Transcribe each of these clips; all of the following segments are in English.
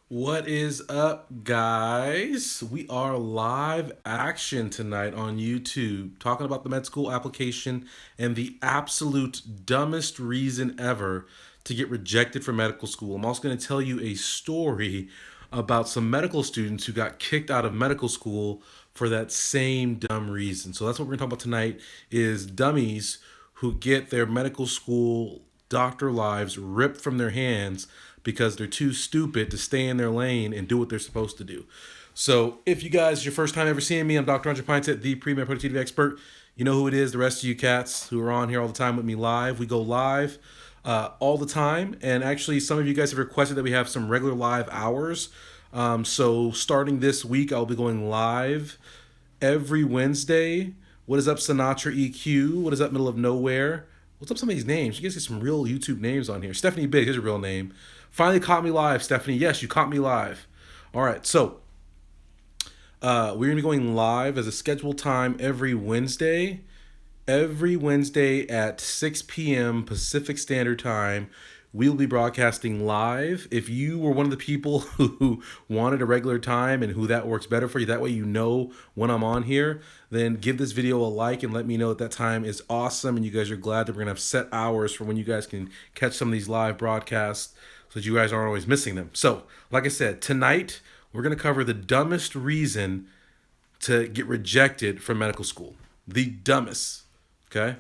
What is up, guys? We are live action tonight on YouTube talking about the med school application and the absolute dumbest reason ever to get rejected from medical school. I'm also going to tell you a story about some medical students who got kicked out of medical school for that same dumb reason. So that's what we're going to talk about tonight is dummies who get their medical school doctor lives ripped from their hands because they're too stupid to stay in their lane and do what they're supposed to do. So, if you guys, your first time ever seeing me, I'm Dr. Andre Pinesett, the Premed productivity expert. You know who it is. The rest of you cats who are on here all the time with me live. We go live all the time. And actually, some of you guys have requested that we have some regular live hours. So, starting this week, I'll be going live every Wednesday. What is up, Sinatra EQ? What is up, Middle of Nowhere? What's up, some of these names? You guys get some real YouTube names on here. Stephanie Big, here's your real name. Finally caught me live, Stephanie. Yes, you caught me live. All right, so we're going to be going live as a scheduled time every Wednesday. Every Wednesday at 6 p.m. Pacific Standard Time, we'll be broadcasting live. If you were one of the people who wanted a regular time and who that works better for you, that way you know when I'm on here, then give this video a like and let me know that time is awesome and you guys are glad that we're going to have set hours for when you guys can catch some of these live broadcasts so that you guys aren't always missing them. So, like I said, tonight we're going to cover the dumbest reason to get rejected from medical school. The dumbest. Okay.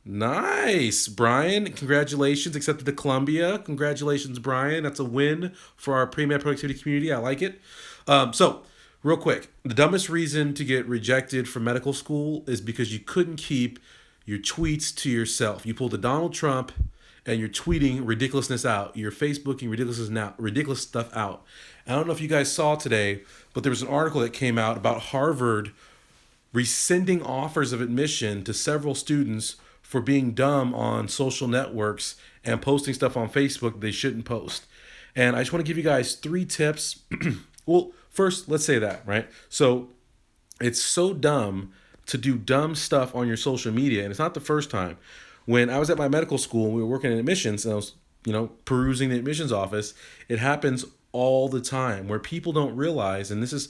Nice, Brian. Congratulations. Accepted to Columbia. Congratulations, Brian. That's a win for our pre-med productivity community. I like it. So, real quick, the dumbest reason to get rejected from medical school is because you couldn't keep your tweets to yourself. You pulled a Donald Trump and you're tweeting ridiculousness out. You're Facebooking ridiculous stuff out. I don't know if you guys saw today, but there was an article that came out about Harvard rescinding offers of admission to several students for being dumb on social networks and posting stuff on Facebook they shouldn't post. And I just want to give you guys 3 tips. Well, first, let's say that, right? So it's so dumb to do dumb stuff on your social media, and it's not the first time. When I was at my medical school and we were working in admissions and I was, perusing the admissions office, it happens all the time where people don't realize, and this is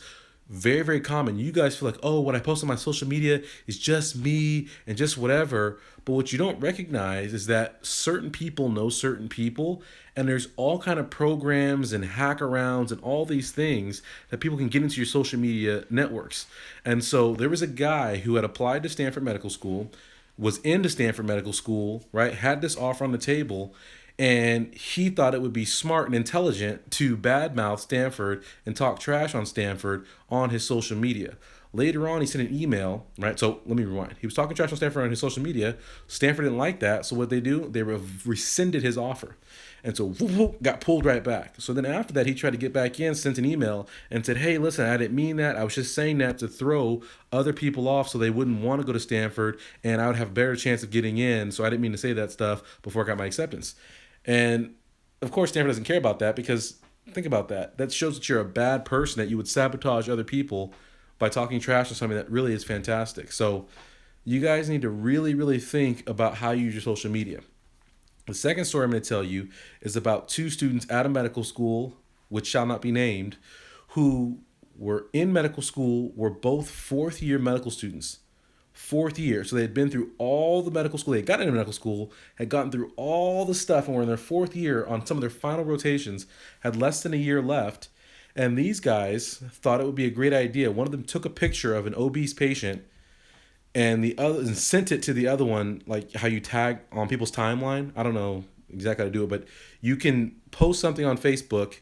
very, very common. You guys feel like, oh, what I post on my social media is just me and just whatever. But what you don't recognize is that certain people know certain people, and there's all kind of programs and hack arounds and all these things that people can get into your social media networks. And so there was a guy who had applied to Stanford Medical School, was into Stanford Medical School, right? Had this offer on the table, and he thought it would be smart and intelligent to badmouth Stanford and talk trash on Stanford on his social media. Later on, he sent an email, right? So let me rewind. He was talking trash on Stanford on his social media. Stanford didn't like that. So what they do, they rescinded his offer. And so got pulled right back. So then after that, he tried to get back in, sent an email and said, hey, listen, I didn't mean that. I was just saying that to throw other people off so they wouldn't want to go to Stanford and I would have a better chance of getting in. So I didn't mean to say that stuff before I got my acceptance. And of course, Stanford doesn't care about that because think about that. That shows that you're a bad person, that you would sabotage other people by talking trash on something that really is fantastic. So you guys need to really, really think about how you use your social media. The second story I'm going to tell you is about 2 students at a medical school, which shall not be named, who were in medical school, were both 4th-year medical students. 4th year. So they had been through all the medical school. They had gotten into medical school, had gotten through all the stuff, and were in their 4th year on some of their final rotations, had less than a year left. And these guys thought it would be a great idea. One of them took a picture of an obese patient and the other and sent it to the other one, like how you tag on people's timeline. I don't know exactly how to do it, but you can post something on Facebook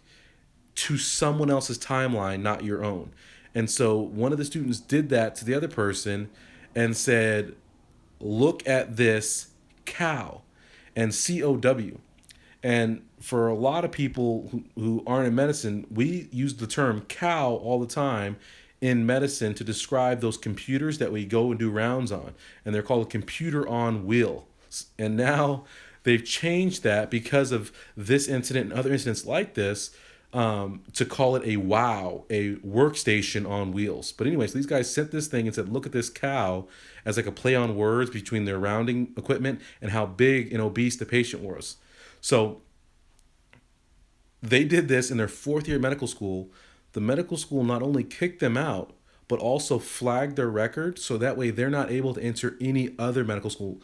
to someone else's timeline, not your own. And so one of the students did that to the other person and said, look at this cow, and COW. And for a lot of people who aren't in medicine, we use the term cow all the time in medicine to describe those computers that we go and do rounds on. And they're called a computer on wheel. And now they've changed that because of this incident and other incidents like this, to call it a wow, a workstation on wheels. But anyway, so these guys sent this thing and said, look at this cow, as like a play on words between their rounding equipment and how big and obese the patient was. So They did this in their fourth year of medical school. The medical school not only kicked them out, but also flagged their record so that way they're not able to enter any other medical school.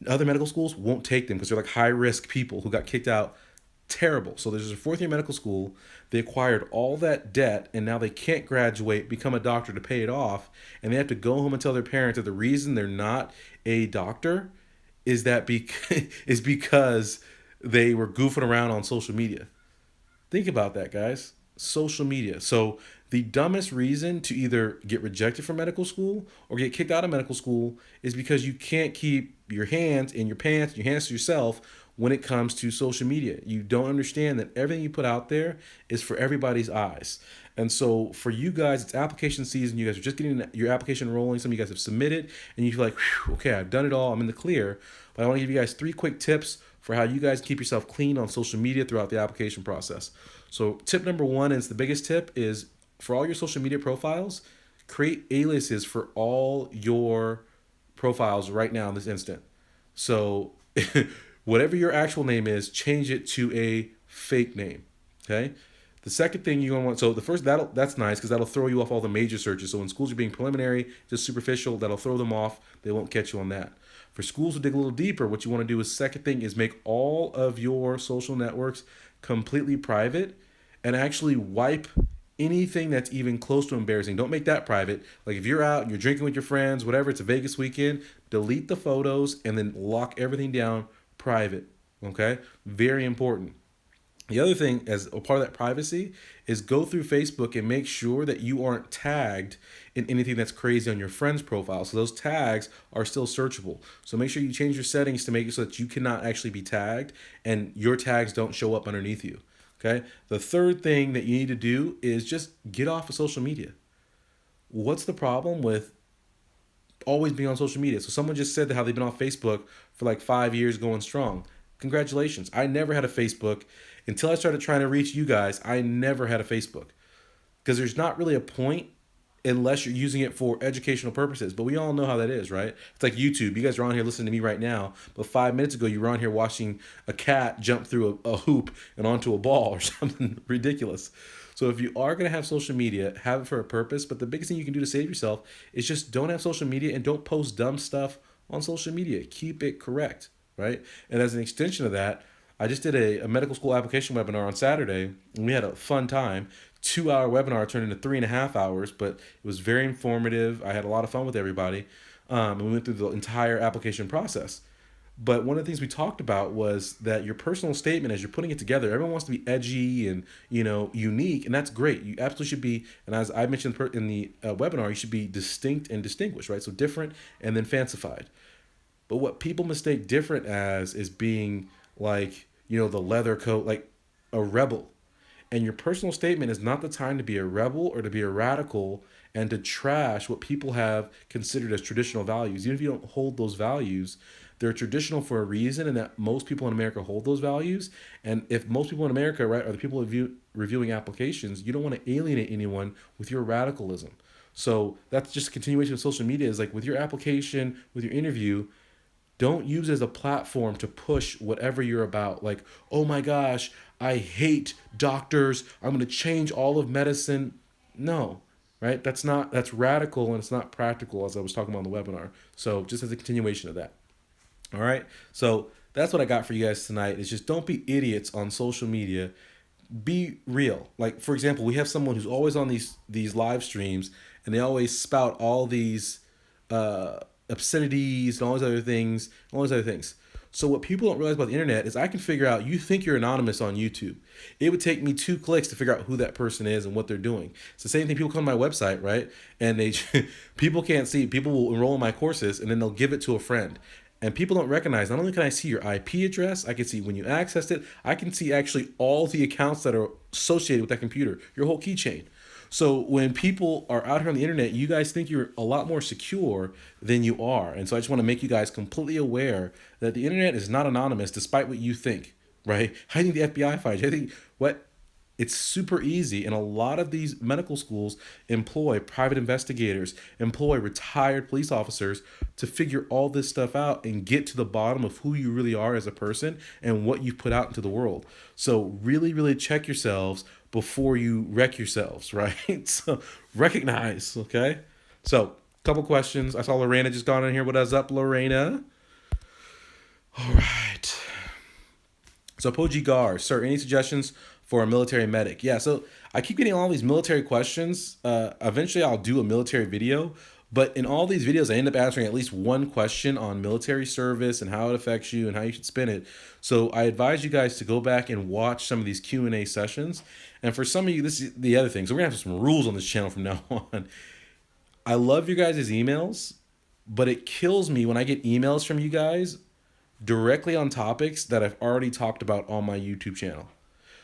Other medical schools won't take them because they're like high risk people who got kicked out. Terrible. So there's a fourth year medical school. They acquired all that debt and now they can't graduate, become a doctor to pay it off. And they have to go home and tell their parents that the reason they're not a doctor is is because they were goofing around on social media. Think about that, guys. Social media. So the dumbest reason to either get rejected from medical school or get kicked out of medical school is because you can't keep your hands in your pants, your hands to yourself when it comes to social media. You don't understand that everything you put out there is for everybody's eyes. And so for you guys, it's application season. You guys are just getting your application rolling. Some of you guys have submitted and you feel like, okay, I've done it all. I'm in the clear. But I want to give you guys 3 quick tips for how you guys keep yourself clean on social media throughout the application process. So tip number 1, and it's the biggest tip, is for all your social media profiles, create aliases for all your profiles right now in this instant. So whatever your actual name is, change it to a fake name. Okay. The second thing you're gonna want, so the first that's nice because that'll throw you off all the major searches. So when schools are being preliminary, just superficial, that'll throw them off. They won't catch you on that. For schools to dig a little deeper, what you want to do is second thing is make all of your social networks completely private and actually wipe anything that's even close to embarrassing. Don't make that private. Like if you're out and you're drinking with your friends, whatever, it's a Vegas weekend, delete the photos and then lock everything down private. Okay? Very important. The other thing, as a part of that privacy, is go through Facebook and make sure that you aren't tagged in anything that's crazy on your friend's profile. So those tags are still searchable. So make sure you change your settings to make it so that you cannot actually be tagged and your tags don't show up underneath you. Okay. The third thing that you need to do is just get off of social media. What's the problem with always being on social media? So someone just said how they've been on Facebook for like 5 years going strong. Congratulations. I never had a Facebook until I started trying to reach you guys. I never had a Facebook because there's not really a point unless you're using it for educational purposes. But we all know how that is, right? It's like YouTube. You guys are on here listening to me right now, but 5 minutes ago you were on here watching a cat jump through a hoop and onto a ball or something ridiculous. So if you are going to have social media, have it for a purpose. But the biggest thing you can do to save yourself is just don't have social media and don't post dumb stuff on social media. Keep it correct, right? And as an extension of that, I just did a medical school application webinar on Saturday, and we had a fun time. 2-hour webinar turned into 3.5 hours, but it was very informative. I had a lot of fun with everybody, and we went through the entire application process. But one of the things we talked about was that your personal statement, as you're putting it together, everyone wants to be edgy and unique, and that's great. You absolutely should be, and as I mentioned in the webinar, you should be distinct and distinguished, right? So different and then fancified. But what people mistake different as is being like, the leather coat, like a rebel. And your personal statement is not the time to be a rebel or to be a radical and to trash what people have considered as traditional values. Even if you don't hold those values, they're traditional for a reason, and that most people in America hold those values. And if most people in America, right, are the people reviewing applications, you don't want to alienate anyone with your radicalism. So that's just a continuation of social media. Is like with your application, with your interview, don't use it as a platform to push whatever you're about. Like, oh my gosh, I hate doctors. I'm going to change all of medicine. No, right? That's radical and it's not practical, as I was talking about in the webinar. So just as a continuation of that. All right. So that's what I got for you guys tonight. Is just don't be idiots on social media. Be real. Like, for example, we have someone who's always on these live streams and they always spout all these obscenities and all these other things. So what people don't realize about the internet is I can figure out, you think you're anonymous on YouTube. It would take me 2 clicks to figure out who that person is and what they're doing. It's the same thing. People come to my website, right? And people can't see. People will enroll in my courses and then they'll give it to a friend. And people don't recognize, not only can I see your IP address, I can see when you accessed it, I can see actually all the accounts that are associated with that computer, your whole keychain. So when people are out here on the internet, you guys think you're a lot more secure than you are. And so I just want to make you guys completely aware that the internet is not anonymous, despite what you think, right? How do you think the FBI finds you? I think what It's super easy. And a lot of these medical schools employ private investigators, employ retired police officers to figure all this stuff out and get to the bottom of who you really are as a person and what you've put out into the world. So really, really check yourselves before you wreck yourselves, right? So recognize, okay? So, couple questions. I saw Lorena just got in here. What is up, Lorena? All right. So Poji Gar, sir, any suggestions for a military medic? Yeah, so I keep getting all these military questions. Eventually I'll do a military video, but in all these videos I end up answering at least one question on military service and how it affects you and how you should spin it. So I advise you guys to go back and watch some of these Q&A sessions. And for some of you, this is the other thing. So we're gonna have some rules on this channel from now on. I love you guys' emails, but it kills me when I get emails from you guys directly on topics that I've already talked about on my YouTube channel.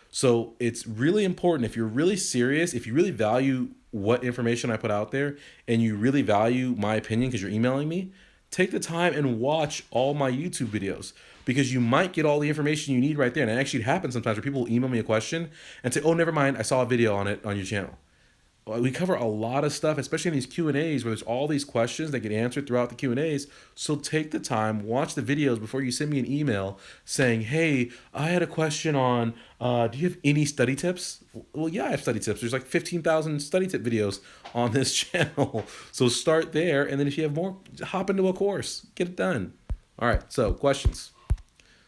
So it's really important, if you're really serious, if you really value what information I put out there and you really value my opinion because you're emailing me, take the time and watch all my YouTube videos, because you might get all the information you need right there. And it actually happens sometimes where people will email me a question and say, oh, never mind, I saw a video on it on your channel. We cover a lot of stuff, especially in these Q&As where there's all these questions that get answered throughout the Q&As. So take the time, watch the videos before you send me an email saying, hey, I had a question on, do you have any study tips? Well, yeah, I have study tips. There's like 15,000 study tip videos on this channel. So start there. And then if you have more, hop into a course, get it done. All right, so questions.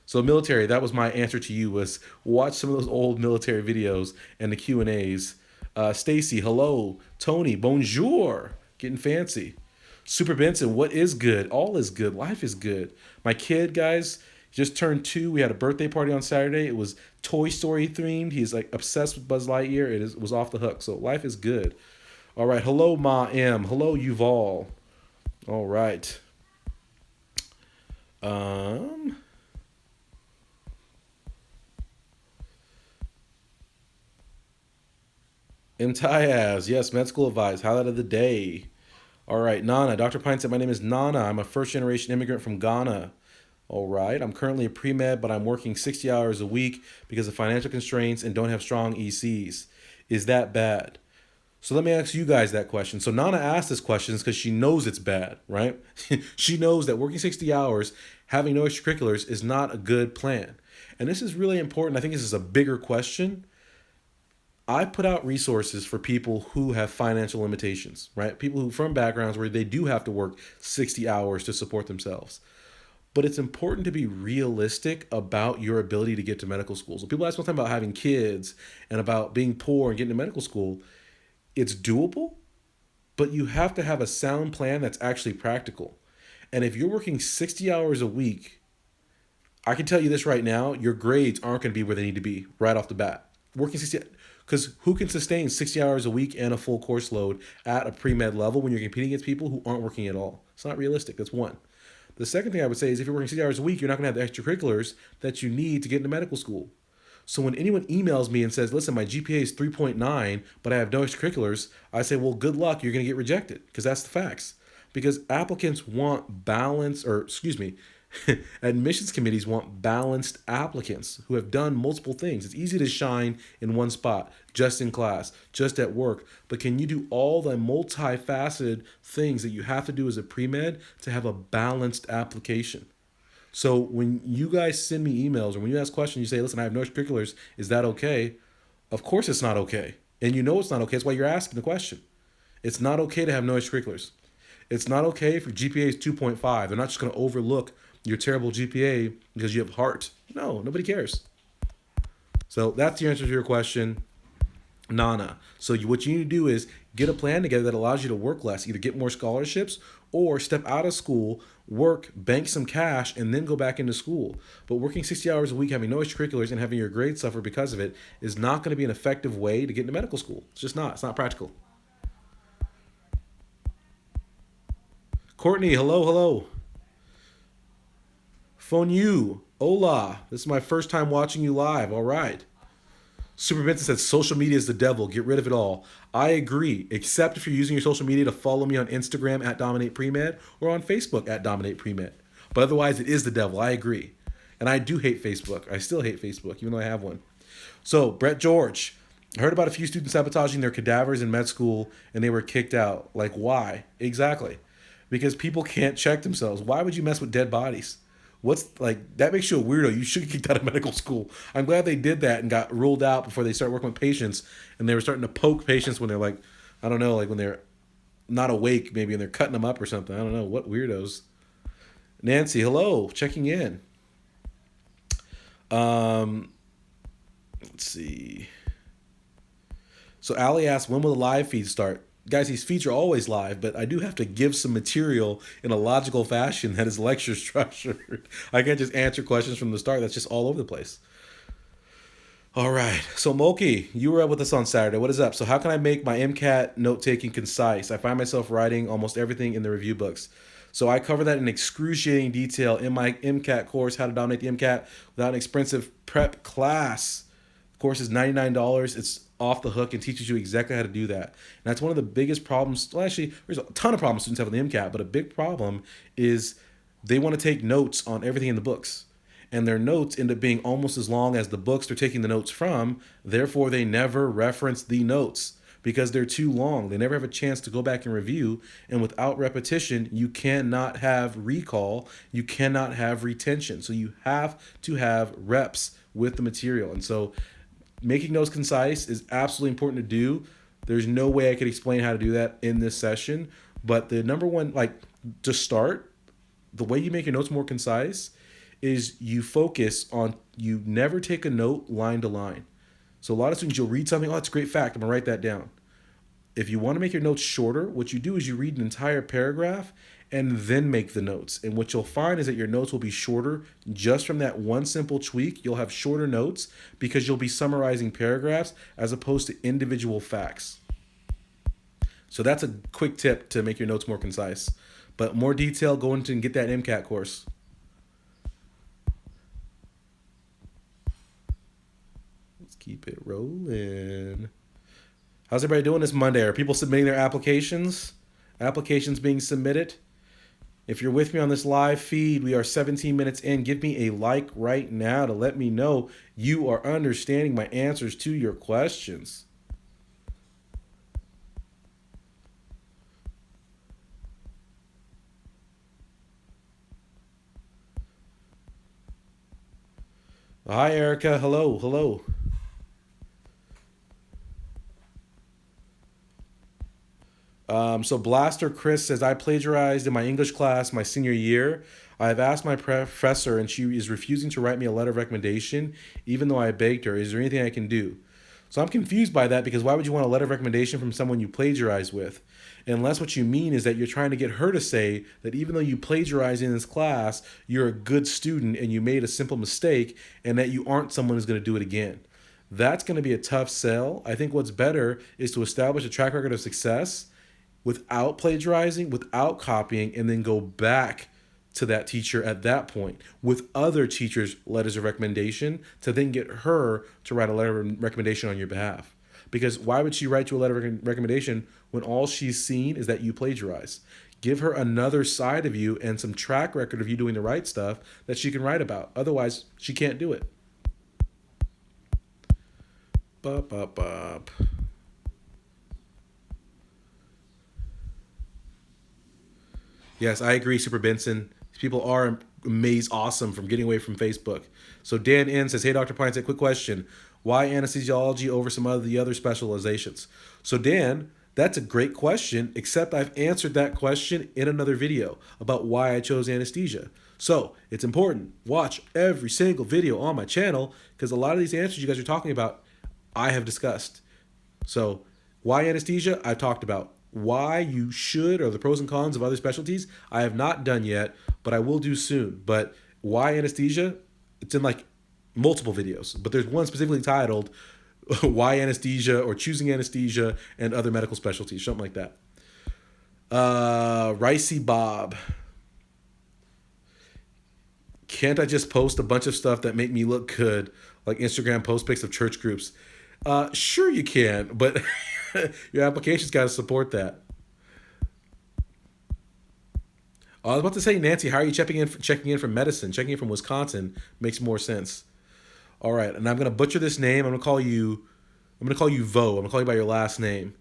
So military, that was my answer to you, was watch some of those old military videos and the Q&As. Stacy, hello. Tony, bonjour. Getting fancy. Super Benson, what is good? All is good. Life is good. My kid, guys, just turned 2. We had a birthday party on Saturday. It was Toy Story themed. He's like obsessed with Buzz Lightyear. It was off the hook. So life is good. All right. Hello, Ma M. Hello, Yuval. All right. Imtiaz, yes, med school advice, highlight of the day. All right, Nana, Dr. Pine said, my name is Nana. I'm a first-generation immigrant from Ghana. All right, I'm currently a pre-med, but I'm working 60 hours a week because of financial constraints and don't have strong ECs. Is that bad? So let me ask you guys that question. So Nana asked this question because she knows it's bad, right? She knows that working 60 hours, having no extracurriculars is not a good plan. And this is really important. I think this is a bigger question. I put out resources for people who have financial limitations, right? People who from backgrounds where they do have to work 60 hours to support themselves. But it's important to be realistic about your ability to get to medical school. So people ask me all the time about having kids and about being poor and getting to medical school. It's doable, but you have to have a sound plan that's actually practical. And if you're working 60 hours a week, I can tell you this right now, your grades aren't going to be where they need to be right off the bat. Working 60, because who can sustain 60 hours a week and a full course load at a pre-med level when you're competing against people who aren't working at all? It's not realistic. That's one. The second thing I would say is if you're working 60 hours a week, you're not going to have the extracurriculars that you need to get into medical school. So when anyone emails me and says, listen, my GPA is 3.9, but I have no extracurriculars, I say, well, good luck. You're going to get rejected, because that's the facts. Because applicants want balance, or excuse me, admissions committees want balanced applicants who have done multiple things. It's easy to shine in one spot, just in class, just at work. But can you do all the multifaceted things that you have to do as a pre-med to have a balanced application? So when you guys send me emails or when you ask questions, you say, listen, I have no extracurriculars. Is that okay? Of course it's not okay. And you know it's not okay. That's why you're asking the question. It's not okay to have no extracurriculars. It's not okay if your GPA is 2.5. They're not just going to overlook your terrible GPA because you have heart. No, nobody cares. So that's the answer to your question, Nana. So what you need to do is get a plan together that allows you to work less, either get more scholarships or step out of school, work, bank some cash, and then go back into school. But working 60 hours a week, having no extracurriculars, and having your grades suffer because of it is not going to be an effective way to get into medical school. It's just not. It's not practical. Courtney, hello. Phone you. Hola. This is my first time watching you live. All right. Super Vincent says social media is the devil. Get rid of it all. I agree, except if you're using your social media to follow me on Instagram at Dominate Premed or on Facebook at Dominate Premed. But otherwise, it is the devil. I agree. And I do hate Facebook. I still hate Facebook, even though I have one. So, Brett George, I heard about a few students sabotaging their cadavers in med school and they were kicked out. Like, why? Exactly. Because people can't check themselves. Why would you mess with dead bodies? What's like that makes you a weirdo. You should get kicked out of medical school. I'm glad they did that and got ruled out before they start working with patients and they were starting to poke patients when they're like, I don't know, like when they're not awake maybe and they're cutting them up or something. I don't know. What weirdos. Nancy, hello, checking in. Let's see. So Allie asked, when will the live feed start? Guys, these feeds are always live, but I do have to give some material in a logical fashion that is lecture structured. I can't just answer questions from the start. That's just all over the place. All right. So Moki, you were up with us on Saturday. What is up? So how can I make my MCAT note-taking concise? I find myself writing almost everything in the review books. So I cover that in excruciating detail in my MCAT course, How to Dominate the MCAT Without an Expensive Prep Class. The course is $99. It's off the hook and teaches you exactly how to do that. And that's one of the biggest problems. Well, actually, there's a ton of problems students have with the MCAT, but a big problem is they want to take notes on everything in the books. And their notes end up being almost as long as the books they're taking the notes from. Therefore, they never reference the notes because they're too long. They never have a chance to go back and review. And without repetition, you cannot have recall. You cannot have retention. So you have to have reps with the material. And so making notes concise is absolutely important to do. There's no way I could explain how to do that in this session. But the number one, like to start, the way you make your notes more concise is you focus on, you never take a note line to line. So a lot of students, you'll read something, oh, that's a great fact, I'm gonna write that down. If you want to make your notes shorter, what you do is you read an entire paragraph and then make the notes. And what you'll find is that your notes will be shorter just from that one simple tweak. You'll have shorter notes because you'll be summarizing paragraphs as opposed to individual facts. So that's a quick tip to make your notes more concise. But more detail, go into and get that MCAT course. Let's keep it rolling. How's everybody doing this Monday? Are people submitting their applications? Applications being submitted? If you're with me on this live feed, we are 17 minutes in. Give me a like right now to let me know you are understanding my answers to your questions. Hi, Erica. Hello, hello. So Blaster Chris says, I plagiarized in my English class my senior year. I have asked my professor and she is refusing to write me a letter of recommendation, even though I begged her. Is there anything I can do? So I'm confused by that because why would you want a letter of recommendation from someone you plagiarized with? Unless what you mean is that you're trying to get her to say that even though you plagiarized in this class, you're a good student and you made a simple mistake and that you aren't someone who's going to do it again. That's going to be a tough sell. I think what's better is to establish a track record of success without plagiarizing, without copying, and then go back to that teacher at that point with other teachers' letters of recommendation to then get her to write a letter of recommendation on your behalf. Because why would she write you a letter of recommendation when all she's seen is that you plagiarize? Give her another side of you and some track record of you doing the right stuff that she can write about. Otherwise, she can't do it. Bop, bop, bop. Yes, I agree, Super Benson. These people are awesome from getting away from Facebook. So Dan N says, hey, Dr. Pinesett, quick question. Why anesthesiology over some of the other specializations? So Dan, that's a great question, except I've answered that question in another video about why I chose anesthesia. So it's important. Watch every single video on my channel because a lot of these answers you guys are talking about, I have discussed. So why anesthesia? I've talked about. Why you should, or the pros and cons of other specialties, I have not done yet, but I will do soon. But why anesthesia? It's in like multiple videos, but there's one specifically titled why anesthesia or choosing anesthesia and other medical specialties, something like that. Ricey Bob. Can't I just post a bunch of stuff that make me look good, like Instagram post pics of church groups? Sure you can, but your application's got to support that. I was about to say, Nancy, how are you checking in from medicine? Checking in from Wisconsin makes more sense. All right, and I'm going to butcher this name. I'm going to I'm going to call you Vo. I'm going to call you by your last name.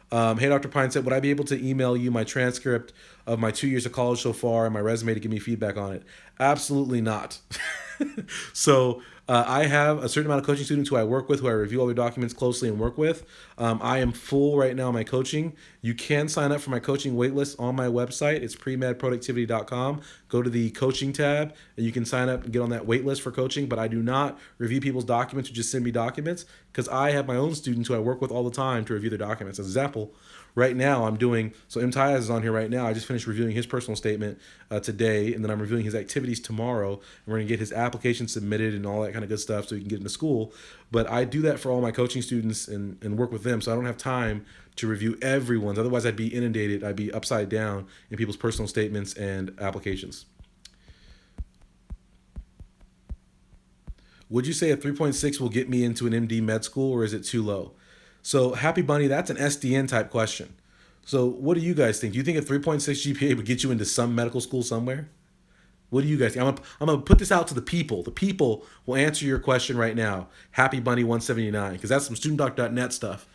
Hey, Dr. Pinesett, would I be able to email you my transcript of my 2 years of college so far and my resume to give me feedback on it? Absolutely not. So I have a certain amount of coaching students who I work with, who I review all their documents closely and work with. I am full right now in my coaching. You can sign up for my coaching waitlist on my website. It's premedproductivity.com. Go to the coaching tab and you can sign up and get on that waitlist for coaching. But I do not review people's documents who just send me documents, because I have my own students who I work with all the time to review their documents. As an example, right now I'm doing, so M. Tyaz is on here right now. I just finished reviewing his personal statement today, and then I'm reviewing his activities tomorrow, and we're going to get his application submitted and all that kind of good stuff so he can get into school. But I do that for all my coaching students and work with them, so I don't have time to review everyone's. Otherwise, I'd be inundated. I'd be upside down in people's personal statements and applications. Would you say a 3.6 will get me into an MD med school, or is it too low? So, Happy Bunny, that's an SDN type question. So, what do you guys think? Do you think a 3.6 GPA would get you into some medical school somewhere? What do you guys think? I'm gonna put this out to the people. The people will answer your question right now. Happy Bunny 179, because that's some studentdoc.net stuff.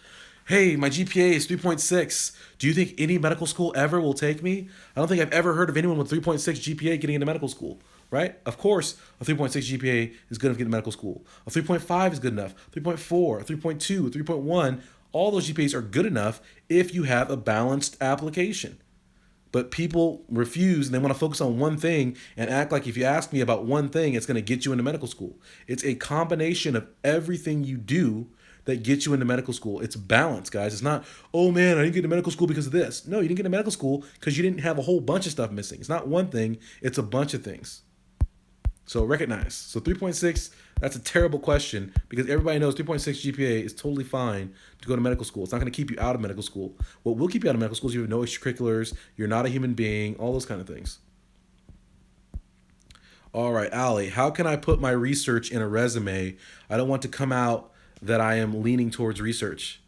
Hey, my GPA is 3.6. Do you think any medical school ever will take me? I don't think I've ever heard of anyone with 3.6 GPA getting into medical school, right? Of course, a 3.6 GPA is good enough to get into medical school. A 3.5 is good enough. 3.4, 3.2, 3.1, all those GPAs are good enough if you have a balanced application. But people refuse, and they want to focus on one thing and act like if you ask me about one thing, it's going to get you into medical school. It's a combination of everything you do that gets you into medical school. It's balance, guys. It's not, oh man, I didn't get into medical school because of this. No, you didn't get into medical school because you didn't have a whole bunch of stuff missing. It's not one thing, it's a bunch of things. So recognize. So 3.6, that's a terrible question, because everybody knows 3.6 GPA is totally fine to go to medical school. It's not going to keep you out of medical school. What will keep you out of medical school is you have no extracurriculars, you're not a human being, all those kind of things. All right, Allie, how can I put my research in a resume? I don't want to come out that I am leaning towards research.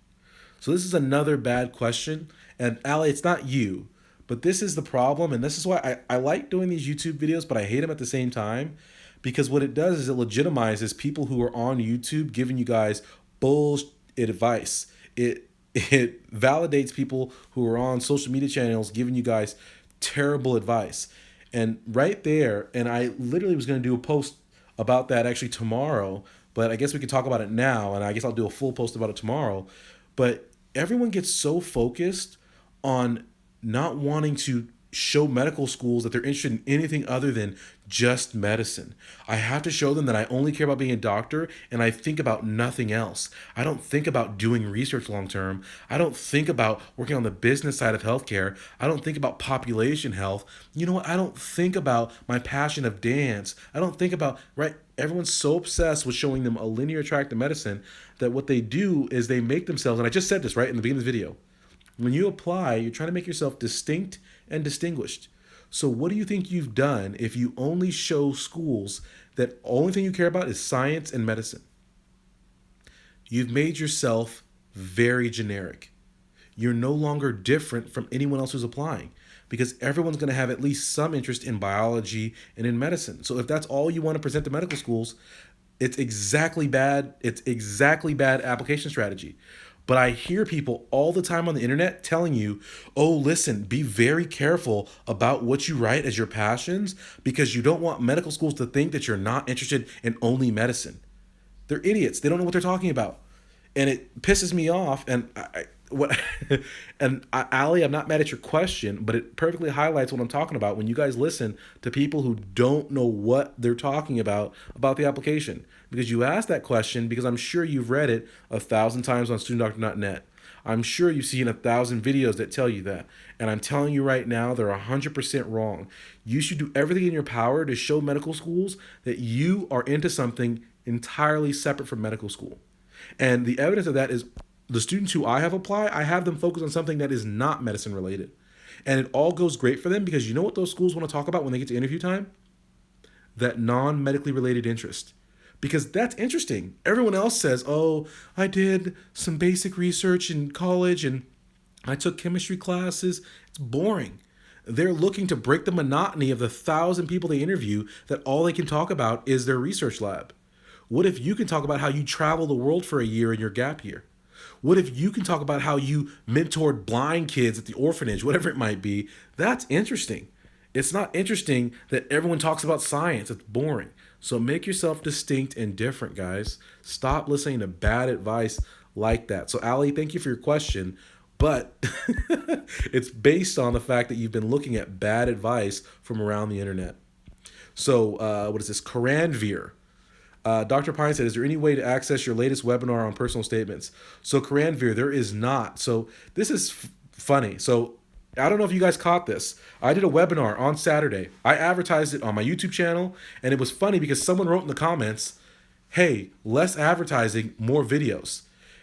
So this is another bad question. And Allie, it's not you, but this is the problem. And this is why I like doing these YouTube videos, but I hate them at the same time. Because what it does is it legitimizes people who are on YouTube giving you guys bullshit advice. It validates people who are on social media channels giving you guys terrible advice. And right there, and I literally was going to do a post about that actually tomorrow, but I guess we could talk about it now, and I guess I'll do a full post about it tomorrow. But everyone gets so focused on not wanting to show medical schools that they're interested in anything other than just medicine. I have to show them that I only care about being a doctor, and I think about nothing else. I don't think about doing research long term. I don't think about working on the business side of healthcare. I don't think about population health. You know what? I don't think about my passion of dance. I don't think about, right? Everyone's so obsessed with showing them a linear track to medicine that what they do is they make themselves, and I just said this right in the beginning of the video, when you apply, you're trying to make yourself distinct and distinguished. So what do you think you've done if you only show schools that only thing you care about is science and medicine? You've made yourself very generic. You're no longer different from anyone else who's applying, because everyone's going to have at least some interest in biology and in medicine. So if that's all you want to present to medical schools, it's exactly bad. It's exactly bad application strategy. But I hear people all the time on the internet telling you, oh, listen, be very careful about what you write as your passions, because you don't want medical schools to think that you're not interested in only medicine. They're idiots. They don't know what they're talking about. And it pisses me off. And Allie, I'm not mad at your question, but it perfectly highlights what I'm talking about when you guys listen to people who don't know what they're talking about the application. Because you asked that question because I'm sure you've read it 1,000 times on studentdoctor.net. I'm sure you've seen 1,000 videos that tell you that. And I'm telling you right now, they're 100% wrong. You should do everything in your power to show medical schools that you are into something entirely separate from medical school. And the evidence of that is the students who I have apply, I have them focus on something that is not medicine related. And it all goes great for them, because you know what those schools want to talk about when they get to interview time? That non-medically related interest. Because that's interesting. Everyone else says, oh, I did some basic research in college and I took chemistry classes. It's boring. They're looking to break the monotony of the 1,000 people they interview that all they can talk about is their research lab. What if you can talk about how you travel the world for a year in your gap year? What if you can talk about how you mentored blind kids at the orphanage, whatever it might be? That's interesting. It's not interesting that everyone talks about science. It's boring. So make yourself distinct and different, guys. Stop listening to bad advice like that. So, Allie, thank you for your question. But it's based on the fact that you've been looking at bad advice from around the internet. So, what is this? Karanvir. Dr. Pine said, is there any way to access your latest webinar on personal statements? So, Karanvir, there is not. So, this is funny. So, I don't know if you guys caught this. I did a webinar on Saturday. I advertised it on my YouTube channel, and it was funny because someone wrote in the comments, hey, less advertising, more videos.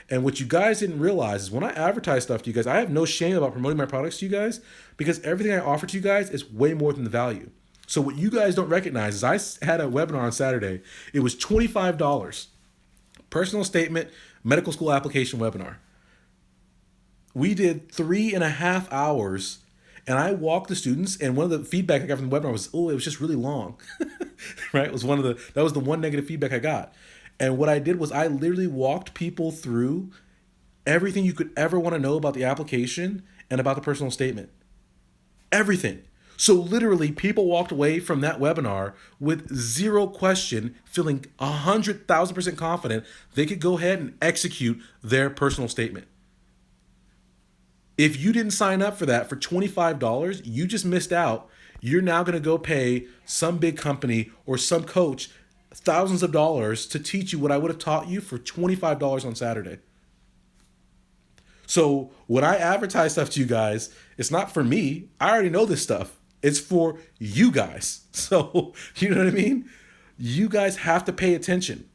And what you guys didn't realize is when I advertise stuff to you guys, I have no shame about promoting my products to you guys because everything I offer to you guys is way more than the value. So what you guys don't recognize is I had a webinar on Saturday. It was $25. Personal statement, medical school application webinar. We did 3.5 hours, and I walked the students, and one of the feedback I got from the webinar was, oh, it was just really long. Right? It was that was the one negative feedback I got. And what I did was I literally walked people through everything you could ever want to know about the application and about the personal statement. Everything. So literally people walked away from that webinar with zero question, feeling 100,000% confident they could go ahead and execute their personal statement. If you didn't sign up for that for $25, you just missed out. You're now going to go pay some big company or some coach thousands of dollars to teach you what I would have taught you for $25 on Saturday. So when I advertise stuff to you guys, it's not for me. I already know this stuff. It's for you guys. So, you know what I mean? You guys have to pay attention.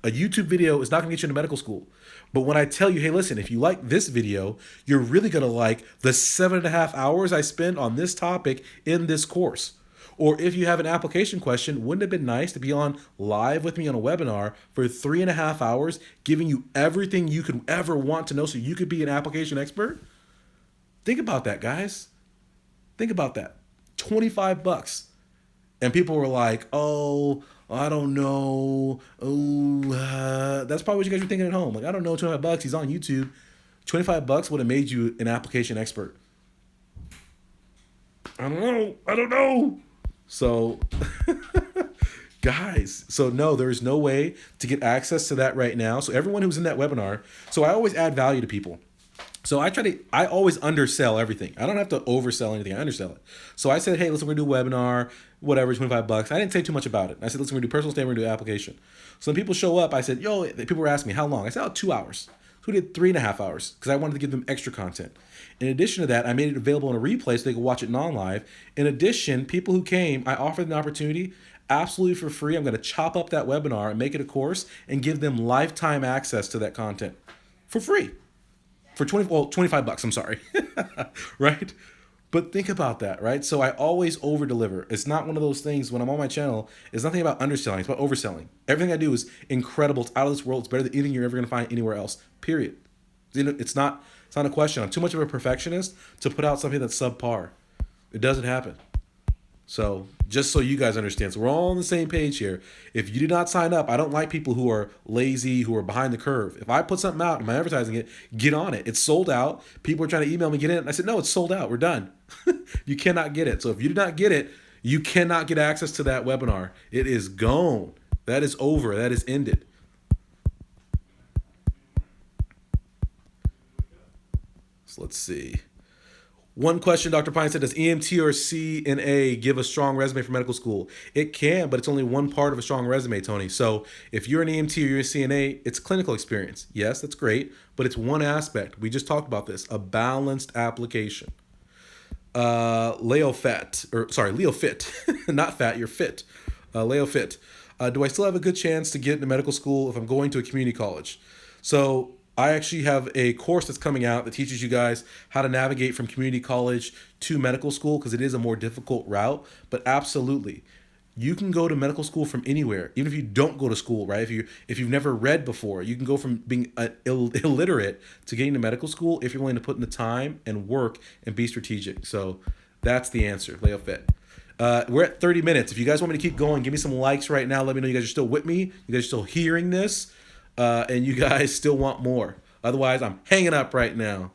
A YouTube video is not going to get you into medical school. But when I tell you, hey, listen, if you like this video, you're really going to like the 7.5 hours I spend on this topic in this course. Or if you have an application question, wouldn't it have been nice to be on live with me on a webinar for 3.5 hours, giving you everything you could ever want to know so you could be an application expert? Think about that, guys. Think about that. $25. And people were like, oh, I don't know. Oh, that's probably what you guys were thinking at home. Like, I don't know, $25. He's on YouTube. $25 would have made you an application expert. I don't know. So, guys, so no, there is no way to get access to that right now. So everyone who's in that webinar, so I always add value to people. So I always undersell everything. I don't have to oversell anything. I undersell it. So I said, hey, listen, we're going to do a webinar, whatever, $25. I didn't say too much about it. I said, listen, we're going to do personal statement, we're going to do application. So when people show up, I said, people were asking me, how long? I said, 2 hours. So we did 3.5 hours because I wanted to give them extra content. In addition to that, I made it available in a replay so they could watch it non-live. In addition, people who came, I offered an opportunity absolutely for free. I'm going to chop up that webinar and make it a course and give them lifetime access to that content for free. For $25, I'm sorry. Right? But think about that, right? So I always over deliver. It's not one of those things when I'm on my channel, it's nothing about underselling, it's about overselling. Everything I do is incredible. It's out of this world. It's better than anything you're ever going to find anywhere else. Period. It's not a question. I'm too much of a perfectionist to put out something that's subpar. It doesn't happen. So just so you guys understand, so we're all on the same page here. If you did not sign up, I don't like people who are lazy, who are behind the curve. If I put something out and I'm advertising it, get on it. It's sold out. People are trying to email me, get in. And I said, no, it's sold out. We're done. You cannot get it. So if you did not get it, you cannot get access to that webinar. It is gone. That is over. That is ended. So let's see. One question, Dr. Pine said, does EMT or CNA give a strong resume for medical school? It can, but it's only one part of a strong resume, Tony. So if you're an EMT or you're a CNA, it's clinical experience. Yes, that's great, but it's one aspect. We just talked about this, a balanced application. Leo Fit, not fat, you're fit. Leo Fit. Do I still have a good chance to get into medical school if I'm going to a community college? So I actually have a course that's coming out that teaches you guys how to navigate from community college to medical school because it is a more difficult route. But absolutely, you can go to medical school from anywhere, even if you don't go to school, right? If you've never read before, you can go from being illiterate to getting to medical school if you're willing to put in the time and work and be strategic. So that's the answer, Leo Fit. We're at 30 minutes. If you guys want me to keep going, give me some likes right now. Let me know you guys are still with me. You guys are still hearing this. And you guys still want more. Otherwise, I'm hanging up right now.